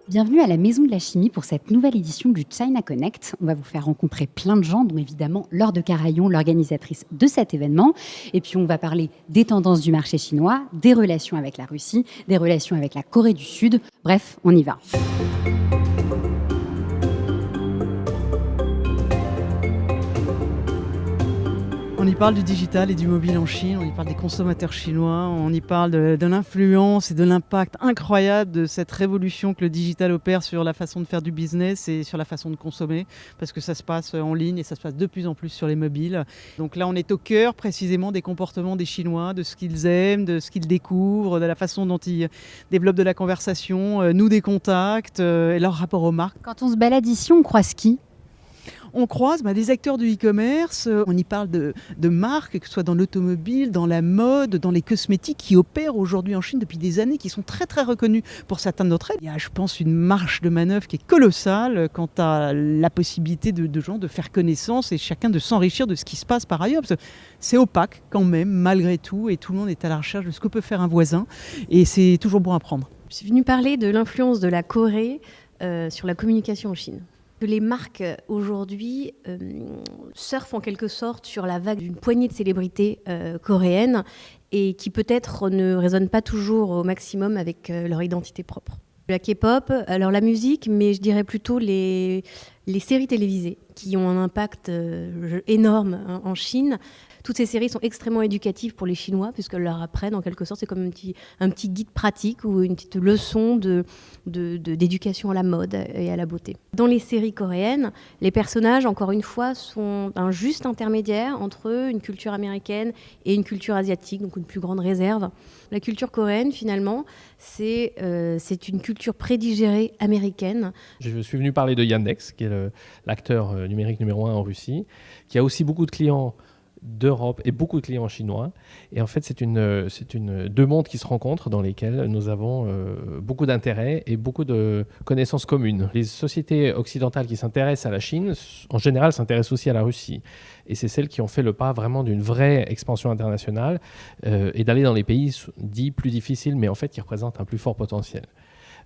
Bienvenue à la Maison de la Chimie pour cette nouvelle édition du China Connect. On va vous faire rencontrer plein de gens, dont évidemment Laure de Carayon, l'organisatrice de cet événement. Et puis on va parler des tendances du marché chinois, des relations avec la Russie, des relations avec la Corée du Sud. Bref, on y va. On y parle du digital et du mobile en Chine, on y parle des consommateurs chinois, on y parle de l'influence et de l'impact incroyable de cette révolution que le digital opère sur la façon de faire du business et sur la façon de consommer, parce que ça se passe en ligne et ça se passe de plus en plus sur les mobiles. Donc là, on est au cœur précisément des comportements des Chinois, de ce qu'ils aiment, de ce qu'ils découvrent, de la façon dont ils développent de la conversation, nouent des contacts et leur rapport aux marques. Quand on se balade ici, on croise qui ? On croise des acteurs du e-commerce, on y parle de marques, que ce soit dans l'automobile, dans la mode, dans les cosmétiques, qui opèrent aujourd'hui en Chine depuis des années, qui sont très très reconnus pour certains de notre aide. Il y a, je pense, une marge de manœuvre qui est colossale quant à la possibilité de gens de faire connaissance et chacun de s'enrichir de ce qui se passe par ailleurs. Parce que c'est opaque quand même, malgré tout, et tout le monde est à la recherche de ce que peut faire un voisin, et c'est toujours bon à prendre. Je suis venue parler de l'influence de la Corée sur la communication en Chine. Les marques aujourd'hui surfent en quelque sorte sur la vague d'une poignée de célébrités coréennes et qui peut-être ne résonnent pas toujours au maximum avec leur identité propre. La K-pop, alors la musique, mais je dirais plutôt les séries télévisées qui ont un impact énorme en Chine. Toutes ces séries sont extrêmement éducatives pour les Chinois puisqu'elles leur apprennent en quelque sorte, c'est comme un petit guide pratique ou une petite leçon d'éducation à la mode et à la beauté. Dans les séries coréennes, les personnages, encore une fois, sont un juste intermédiaire entre une culture américaine et une culture asiatique, donc une plus grande réserve. La culture coréenne, finalement, c'est une culture prédigérée américaine. Je suis venu parler de Yandex, qui est l'acteur numérique numéro 1 en Russie, qui a aussi beaucoup de clients d'Europe et beaucoup de clients chinois. Et en fait, c'est deux mondes qui se rencontrent dans lesquels nous avons beaucoup d'intérêts et beaucoup de connaissances communes. Les sociétés occidentales qui s'intéressent à la Chine, en général, s'intéressent aussi à la Russie. Et c'est celles qui ont fait le pas vraiment d'une vraie expansion internationale et d'aller dans les pays dits plus difficiles, mais en fait qui représentent un plus fort potentiel.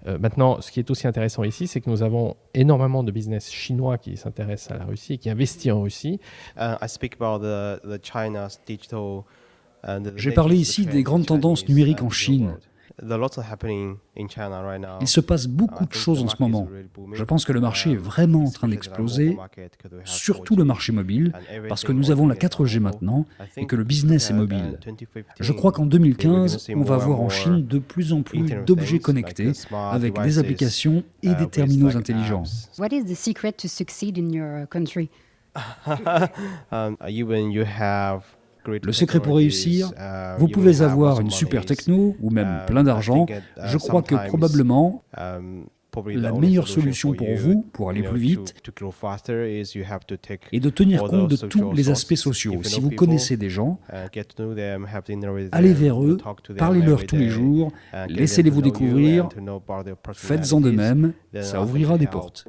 Maintenant, ce qui est aussi intéressant ici, c'est que nous avons énormément de business chinois qui s'intéressent à la Russie et qui investissent en Russie. J'ai parlé ici des grandes tendances numériques en Chine. Il se passe beaucoup de choses en ce moment. Je pense que le marché est vraiment en train d'exploser, surtout le marché mobile, parce que nous avons la 4G maintenant et que le business est mobile. Je crois qu'en 2015, on va voir en Chine de plus en plus d'objets connectés avec des applications et des terminaux intelligents. What is the secret to succeed in your country? Le secret pour réussir, vous pouvez avoir une super techno ou même plein d'argent. Je crois que probablement la meilleure solution pour vous, pour aller plus vite, est de tenir compte de tous les aspects sociaux. Si vous connaissez des gens, allez vers eux, parlez-leur tous les jours, laissez-les vous découvrir, faites-en de même, ça ouvrira des portes.